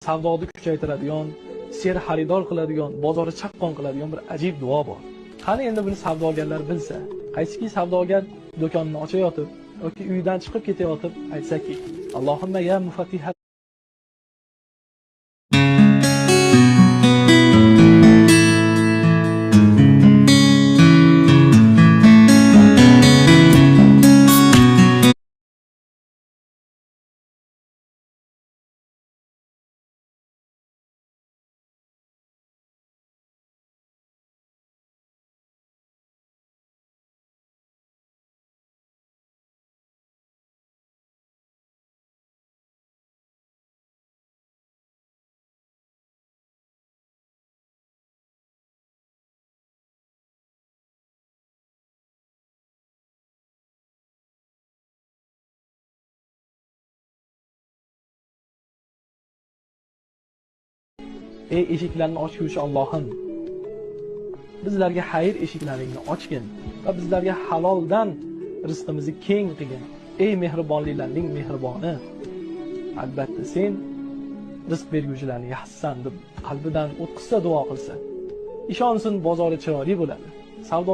savdoni kuchaytiradigan, ser xaridor qiladigan, bozori chaqqon qiladigan bir ajib duo bor. Qani endi buni savdogarlar bilsa, qaysiki savdogar do'konini ochayotib yoki uydan chiqib ketayotib aytsaki, Allohumma ya mufattiha ey eshiklarni ochuvchi Allohim, bizlarga xayr eshiklaringni ochgin va bizlarga haloldan rizqimizni keng qilgin. Ey mehribonliklarning mehriboni, albatta sen rizq berguvchilarni yaxshisan deb qalbidan o'tkazsa duo qilsa, ishonsin bozori chiroyli bo'ladi. Savdo